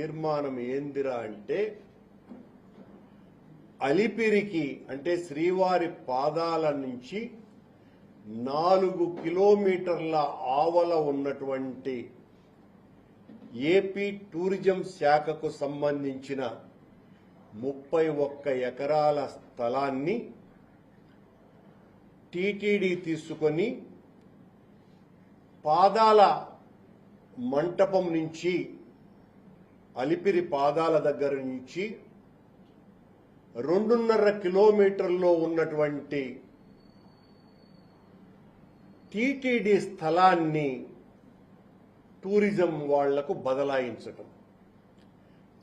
తీర్మానం ఏందిరా అంటే అలిపిరికి అంటే శ్రీవారి పాదాల నుంచి 4 కిలోమీటర్ల ఆవల ఉన్నటువంటి ఏపీ టూరిజం శాఖకు సంబంధించిన 31 ఎకరాల స్థలాన్ని టీటీడీ తీసుకొని పాదాల మంటపం నుంచి అలిపిరి పాదాల దగ్గర నుంచి 2.5 కిలోమీటర్లో ఉన్నటువంటి టీటీడీ స్థలాన్ని టూరిజం వాళ్లకు బదలాయించటం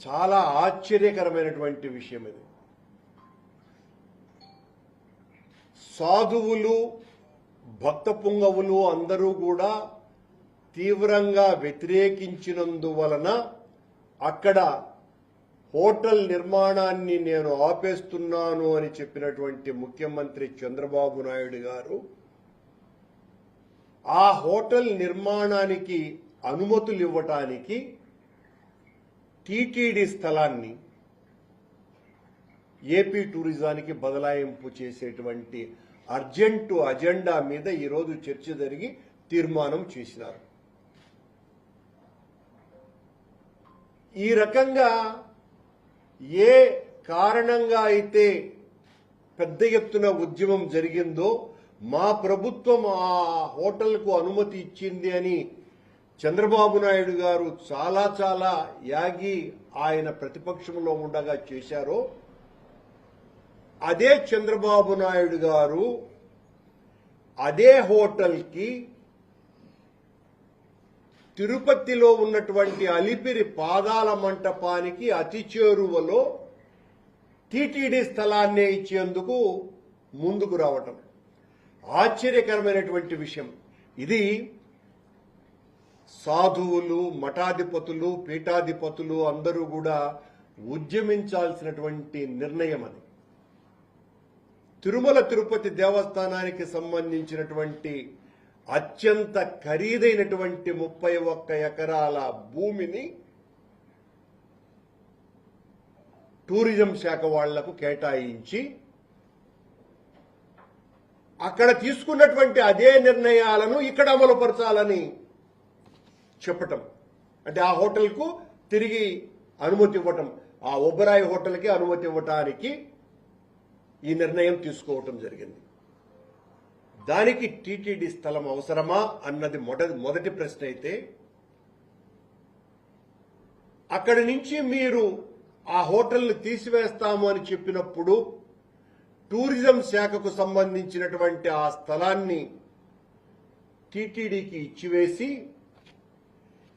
చాలా ఆశ్చర్యకరమైనటువంటి విషయం ఇది. సాధువులు భక్త పుంగవులు అందరూ కూడా తీవ్రంగా వ్యతిరేకించినందువలన అక్కడ హోటల్ నిర్మాణాన్ని నేను ఆపేస్తున్నాను అని చెప్పినటువంటి ముఖ్యమంత్రి చంద్రబాబు నాయుడు గారు ఆ హోటల్ నిర్మాణానికి అనుమతులు ఇవ్వటానికి టీటీడీ స్థలాన్ని ఏపీ టూరిజానికి బదలాయింపు చేసేటువంటి అర్జెంటు అజెండా మీద ఈరోజు చర్చ జరిగి తీర్మానం చేసినారు. ఈ రకంగా ఏ కారణంగా అయితే పెద్ద ఎత్తున ఉద్యమం జరిగిందో మా ప్రభుత్వం ఆ హోటల్కు అనుమతి ఇచ్చింది అని చంద్రబాబు నాయుడు గారు చాలా యాగి ఆయన ప్రతిపక్షంలో ఉండగా చేశారో అదే చంద్రబాబు నాయుడు గారు అదే హోటల్కి తిరుపతిలో ఉన్నటువంటి అలిపిరి పాదాల మంటపానికి అతి చేరువలో టీటీడీ స్థలాన్నే ఇచ్చేందుకు ముందుకు రావటం ఆశ్చర్యకరమైనటువంటి విషయం. ఇది సాధువులు మఠాధిపతులు పీఠాధిపతులు అందరూ కూడా ఉద్యమించాల్సినటువంటి నిర్ణయం అది. తిరుమల తిరుపతి దేవస్థానానికి సంబంధించినటువంటి అత్యంత ఖరీదైనటువంటి 31 ఎకరాల భూమిని టూరిజం శాఖ వాళ్లకు కేటాయించి అక్కడ తీసుకున్నటువంటి అదే నిర్ణయాలను ఇక్కడ అమలుపరచాలని చెప్పటం, అంటే ఆ హోటల్కు తిరిగి అనుమతి ఇవ్వటం, ఆ ఒబరాయ్ హోటల్కి అనుమతి ఇవ్వటానికి ఈ నిర్ణయం తీసుకోవటం జరిగింది. దానికి టీటీడీ స్థలం అవసరమా అన్నది మొదటి ప్రశ్న అయితే, అక్కడి నుంచి మీరు ఆ హోటల్ని తీసివేస్తాము అని చెప్పినప్పుడు టూరిజం శాఖకు సంబంధించినటువంటి ఆ స్థలాన్ని టీటీడీకి ఇచ్చివేసి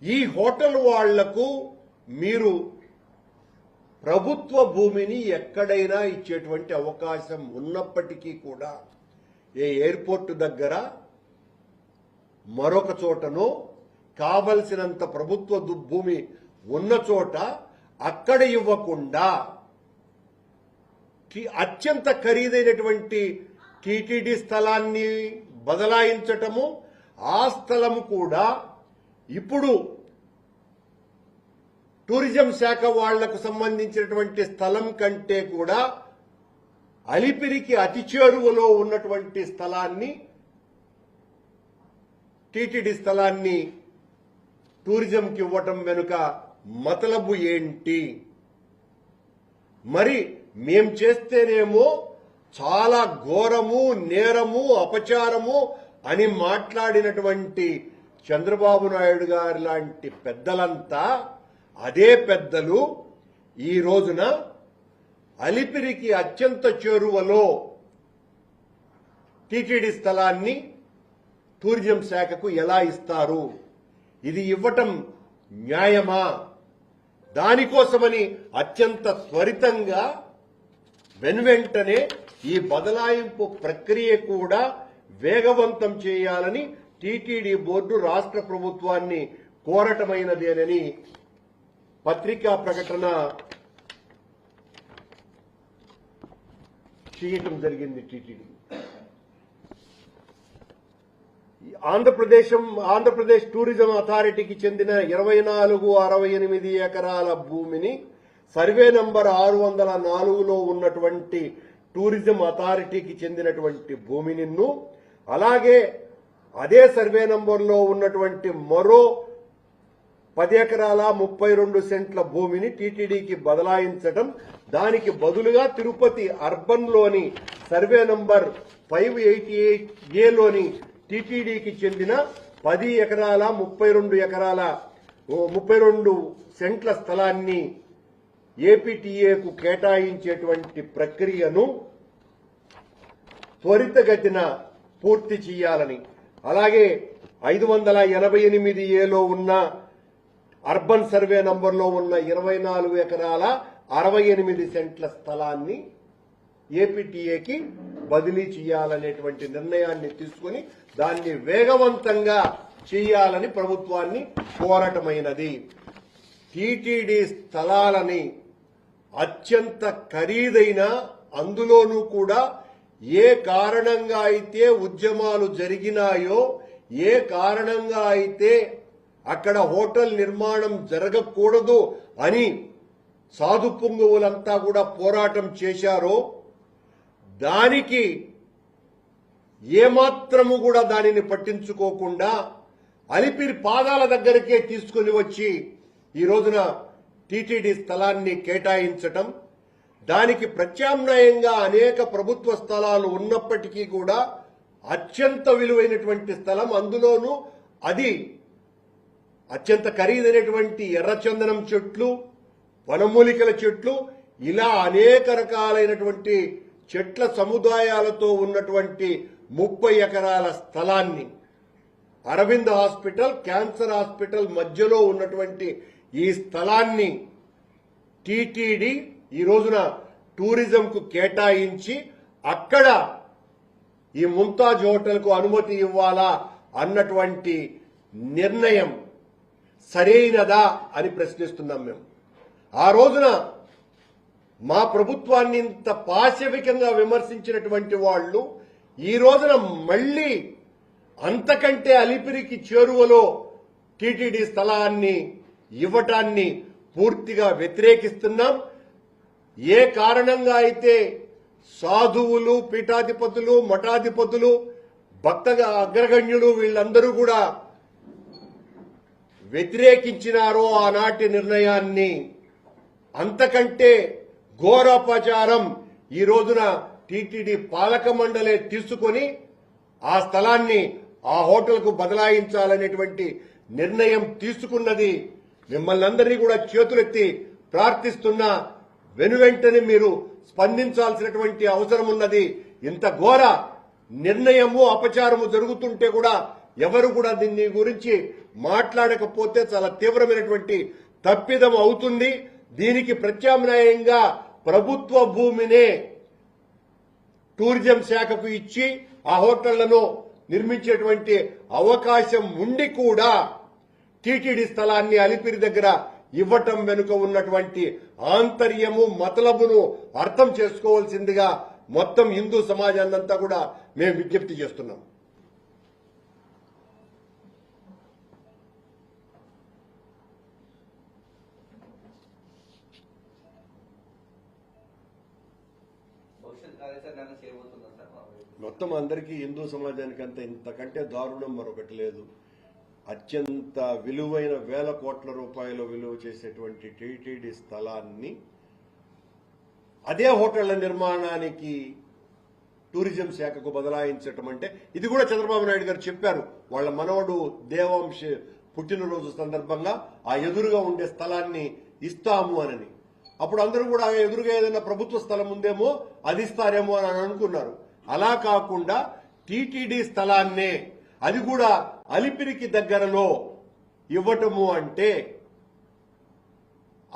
ఈ హోటల్ వాళ్లకు మీరు ప్రభుత్వ భూమిని ఎక్కడైనా ఇచ్చేటువంటి అవకాశం ఉన్నప్పటికీ కూడా ఏ ఎయిర్పోర్టు దగ్గర మరొక చోటనో కావలసినంత ప్రభుత్వ భూమి ఉన్న చోట అక్కడ ఇవ్వకుండా అత్యంత ఖరీదైనటువంటి టీటీడీ స్థలాన్ని బదలాయించటము, ఆ స్థలము కూడా ఇప్పుడు టూరిజం శాఖ వాళ్లకు సంబంధించినటువంటి స్థలం కంటే కూడా అలిపిరికి అతి చేరువలో ఉన్నటువంటి స్థలాన్ని టీటీడీ స్థలాన్ని టూరిజంకి ఇవ్వటం వెనుక మతలబు ఏంటి? మరి మేం చేస్తేనేమో చాలా ఘోరము, నేరము, అపచారము అని మాట్లాడినటువంటి చంద్రబాబు నాయుడు గారు లాంటి పెద్దలంతా అదే పెద్దలు ఈ రోజున అలిపిరికి అత్యంత చేరువలో టీటీడీ స్థలాన్ని టూరిజం శాఖకు ఎలా ఇస్తారు? ఇది ఇవ్వటం న్యాయమా? దానికోసమని అత్యంత త్వరితంగా వెనువెంటనే ఈ బదలాయింపు ప్రక్రియ కూడా వేగవంతం చేయాలని టీటీడీ బోర్డు రాష్ట్ర ప్రభుత్వాన్ని కోరటమైనదేనని పత్రికా ప్రకటన చేయటం జరిగింది టీటీడీ. ఆంధ్రప్రదేశ్ టూరిజం అథారిటీకి చెందిన 2468 ఎకరాల భూమిని సర్వే నంబర్ 604లో ఉన్నటువంటి టూరిజం అథారిటీకి చెందినటువంటి భూమిని, అలాగే అదే సర్వే నంబర్లో ఉన్నటువంటి మరో 10 ఎకరాల 32 సెంట్ల భూమిని టీటీడీకి బదలాయించడం, దానికి బదులుగా తిరుపతి అర్బన్లోని సర్వే నంబర్ 588ఏలోని టీటీడీకి చెందిన 10 ఎకరాల 32 సెంట్ల స్థలాన్ని ఏపీటీఏకు కేటాయించేటువంటి ప్రక్రియను త్వరితగతిన పూర్తి చేయాలని, అలాగే 588ఏలో ఉన్న అర్బన్ సర్వే నంబర్లో ఉన్న 24 ఎకరాల 68 సెంట్ల స్థలాన్ని ఏపీటీఏకి బదిలీ చేయాలనేటువంటి నిర్ణయాన్ని తీసుకుని దాన్ని వేగవంతంగా చేయాలని ప్రభుత్వాన్ని కోరటమైనది. టీటీడీ స్థలాలని అత్యంత ఖరీదైన, అందులోనూ కూడా ఏ కారణంగా అయితే ఉద్యమాలు జరిగినాయో, ఏ కారణంగా అయితే అక్కడ హోటల్ నిర్మాణం జరగకూడదు అని సాధు పుంగవులంతా కూడా పోరాటం చేశారో, దానికి ఏమాత్రము కూడా దానిని పట్టించుకోకుండా అలిపిరి పాదాల దగ్గరకే తీసుకుని వచ్చి ఈ రోజున టీటీడీ స్థలాన్ని కేటాయించటం, దానికి ప్రత్యామ్నాయంగా అనేక ప్రభుత్వ స్థలాలు ఉన్నప్పటికీ కూడా అత్యంత విలువైనటువంటి స్థలం, అందులోనూ అది అత్యంత ఖరీదైనటువంటి ఎర్రచందనం చెట్లు, వనమూలికల చెట్లు, ఇలా అనేక రకాలైనటువంటి చెట్ల సముదాయాలతో ఉన్నటువంటి 30 ఎకరాల స్థలాన్ని అరవింద్ హాస్పిటల్, క్యాన్సర్ హాస్పిటల్ మధ్యలో ఉన్నటువంటి ఈ స్థలాన్ని టీటీడీ ఈ రోజున టూరిజంకు కేటాయించి అక్కడ ఈ ముంతాజ్ హోటల్కు అనుమతి ఇవ్వాలా అన్నటువంటి నిర్ణయం సరైనదా అని ప్రశ్నిస్తున్నాం మేము. ఆ రోజున మా ప్రభుత్వాన్ని ఇంత పాశవికంగా విమర్శించినటువంటి వాళ్ళు ఈ రోజున మళ్లీ అంతకంటే అలిపిరికి చేరువలో టీటీడీ స్థలాన్ని ఇవ్వటాన్ని పూర్తిగా వ్యతిరేకిస్తున్నాం. ఏ కారణంగా అయితే సాధువులు, పీఠాధిపతులు, మఠాధిపతులు, భక్తగా అగ్రగణ్యులు వీళ్ళందరూ కూడా వ్యతిరేకించినారో ఆనాటి నిర్ణయాన్ని, అంతకంటే ఘోరాపచారం ఈ రోజున టీటీడీ పాలక మండలే తీసుకొని ఆ స్థలాన్ని ఆ హోటల్కు బదలాయించాలనేటువంటి నిర్ణయం తీసుకున్నది. మిమ్మల్ని అందరినీ కూడా చేతులెత్తి ప్రార్థిస్తున్నా, వెనువెంటనే మీరు స్పందించాల్సినటువంటి అవసరం ఉన్నది. ఇంత ఘోర నిర్ణయము, అపచారము జరుగుతుంటే కూడా ఎవరు కూడా దీని గురించి మాట్లాడకపోతే చాలా తీవ్రమైనటువంటి తప్పిదం అవుతుంది. దీనికి ప్రత్యామ్నాయంగా ప్రభుత్వ భూమినే టూరిజం శాఖకు ఇచ్చి ఆ హోటళ్లను నిర్మించేటువంటి అవకాశం ఉండి కూడా టీటీడీ స్థలాన్ని అలిపిరి దగ్గర ఇవ్వటం వెనుక ఉన్నటువంటి ఆంతర్యము, మతలబును అర్థం చేసుకోవాల్సిందిగా మొత్తం హిందూ సమాజాన్నంతా కూడా మేము విజ్ఞప్తి చేస్తున్నాం. మొత్తం అందరికీ హిందూ సమాజానికి అంత ఇంతకంటే దారుణం మరొకటి లేదు. అత్యంత విలువైన వేల కోట్ల రూపాయలు విలువ చేసేటువంటి టీటీడీ స్థలాన్ని అదే హోటళ్ల నిర్మాణానికి టూరిజం శాఖకు బదలాయించటం అంటే, ఇది కూడా చంద్రబాబు నాయుడు గారు చెప్పారు. వాళ్ళ మనవడు దేవాంశ పుట్టినరోజు సందర్భంగా ఆ ఎదురుగా ఉండే స్థలాన్ని ఇస్తాము అని. అప్పుడు అందరూ కూడా ఎదురుగా ఏదైనా ప్రభుత్వ స్థలం ఉందేమో అది ఇస్తారేమో అని అనుకున్నారు. అలా కాకుండా టీటీడీ స్థలాన్నే, అది కూడా అలిపిరికి దగ్గరలో ఇవ్వటము అంటే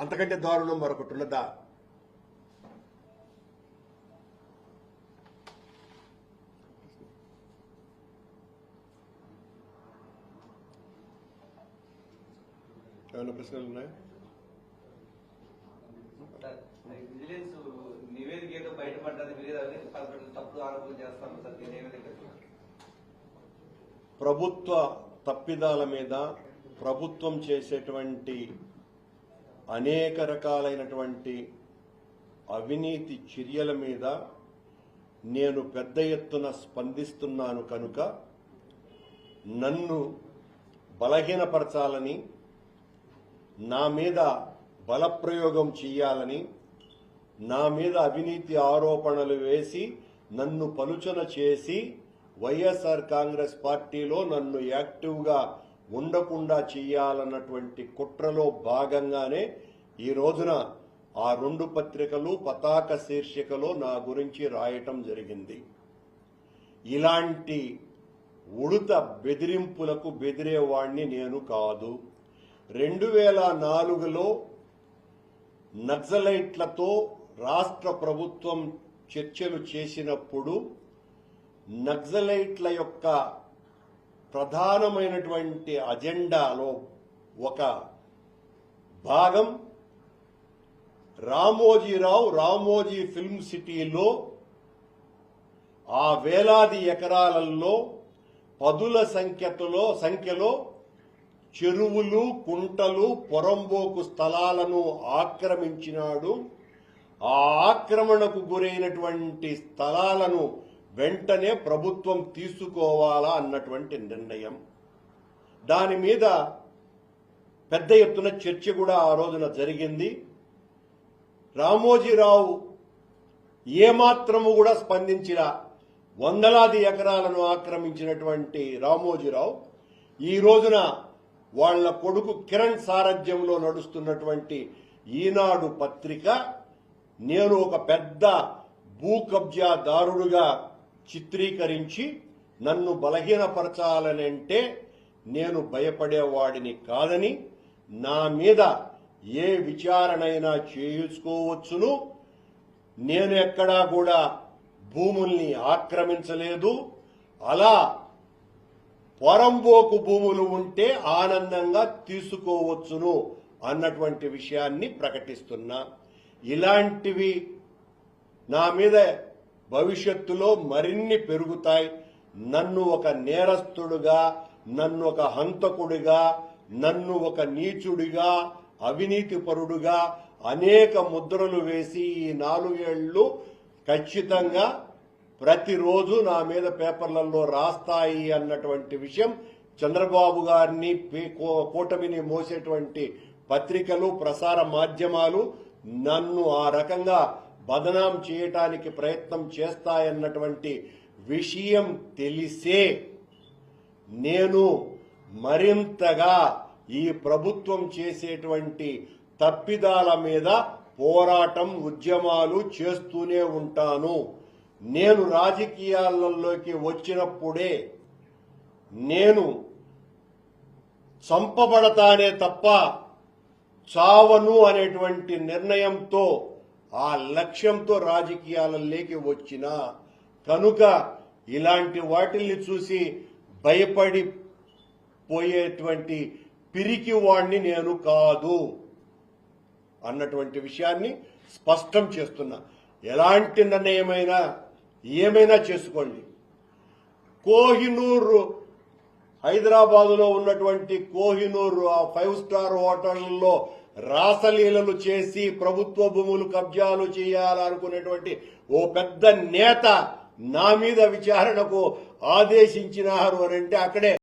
అంతకంటే దారుణం మరొకటి ఉన్నదా? ఏమైనా ప్రశ్నలు ఉన్నాయా? విజిలెన్స్ నివేదిక ఏదో బయటపడ్డది, మీరు తప్పుడు ఆరోపణలు చేస్తాను సార్. ప్రభుత్వ తప్పిదాల మీద, ప్రభుత్వం చేసేటువంటి అనేక రకాలైనటువంటి అవినీతి చర్యల మీద నేను పెద్ద ఎత్తున స్పందిస్తున్నాను కనుక నన్ను బలహీనపరచాలని, నా మీద బలప్రయోగం చేయాలని, నా మీద అవినీతి ఆరోపణలు వేసి నన్ను పలుచన చేసి వైఎస్ఆర్ కాంగ్రెస్ పార్టీలో నన్ను యాక్టివ్గా ఉండకుండా చేయాలన్నటువంటి కుట్రలో భాగంగానే ఈ రోజున ఆ 2 పత్రికలు పతాక శీర్షికలో నా గురించి రాయటం జరిగింది. ఇలాంటి ఉడుత బెదిరింపులకు బెదిరేవాణ్ణి నేను కాదు. 2004లో నక్సలైట్లతో రాష్ట్ర ప్రభుత్వం చర్చలు చేసినప్పుడు నక్సలైట్ల యొక్క ప్రధానమైనటువంటి అజెండాలో ఒక భాగం రామోజీ ఫిల్మ్ సిటీలో ఆ వేలాది ఎకరాలలో పదుల సంఖ్యలో చెరువులు, కుంటలు, పొరంబోకు స్థలాలను ఆక్రమించినాడు. ఆ ఆక్రమణకు గురైనటువంటి స్థలాలను వెంటనే ప్రభుత్వం తీసుకోవాలా అన్నటువంటి నిర్ణయం. దాని మీద పెద్ద ఎత్తున చర్చ కూడా ఆ రోజున జరిగింది. రామోజీరావు ఏమాత్రము కూడా స్పందించిన వందలాది ఎకరాలను ఆక్రమించినటువంటి రామోజీరావు ఈ రోజున వాళ్ల కొడుకు కిరణ్ సారథ్యంలో నడుస్తున్నటువంటి ఈనాడు పత్రిక నేను ఒక పెద్ద భూ కబ్జాదారుడుగా చిత్రీకరించి నన్ను బలహీనపరచాలనంటే నేను భయపడేవాడిని కాదని, నా మీద ఏ విచారణైనా చేయించుకోవచ్చును, నేను ఎక్కడా కూడా భూముల్ని ఆక్రమించలేదు, అలా పొరంబోకు భూములు ఉంటే ఆనందంగా తీసుకోవచ్చును అన్నటువంటి విషయాన్ని ప్రకటిస్తున్నా. ఇలాంటివి నా మీద భవిష్యత్తులో మరిన్ని పెరుగుతాయి. నన్ను ఒక నేరస్తుడుగా, నన్ను ఒక హంతకుడిగా, నన్ను ఒక నీచుడిగా, అవినీతిపరుడుగా అనేక ముద్రలు వేసి ఈ 4 ఏళ్లు ఖచ్చితంగా ప్రతిరోజు నా మీద పేపర్లలో రాస్తాయి అన్నటువంటి విషయం చంద్రబాబు గారిని, కూటమిని మోసేటువంటి పత్రికలు, ప్రసార మాధ్యమాలు నన్ను ఆ రకంగా బదనాం చేయటానికి ప్రయత్నం చేస్తాయన్నటువంటి విషయం తెలిసే నేను మరింతగా ఈ ప్రభుత్వం చేసేటువంటి తప్పిదాల మీద పోరాటం, ఉద్యమాలు చేస్తూనే ఉంటాను. నేను రాజకీయాలలోకి వచ్చినప్పుడే నేను చంపబడతానే తప్ప చావను అనేటువంటి నిర్ణయంతో, ఆ లక్ష్యంతో రాజకీయాలలోకి వచ్చిన కనుక ఇలాంటి వాటిల్ని చూసి భయపడిపోయేటువంటి పిరికి వాణ్ణి నేను కాదు అన్నటువంటి విషయాన్ని స్పష్టం చేస్తున్నా. ఎలాంటి నిర్ణయమైనా ఏమైనా చేసుకోండి. కోహినూర్, హైదరాబాదులో ఉన్నటువంటి కోహినూర్ ఆ 5 స్టార్ హోటళ్లలో రాసలీలలు చేసి ప్రభుత్వ భూములు కబ్జాలు చేయాలనుకునేటువంటి ఓ పెద్ద నేత నా మీద విచారణకు ఆదేశించినారు అని అంటే అక్కడే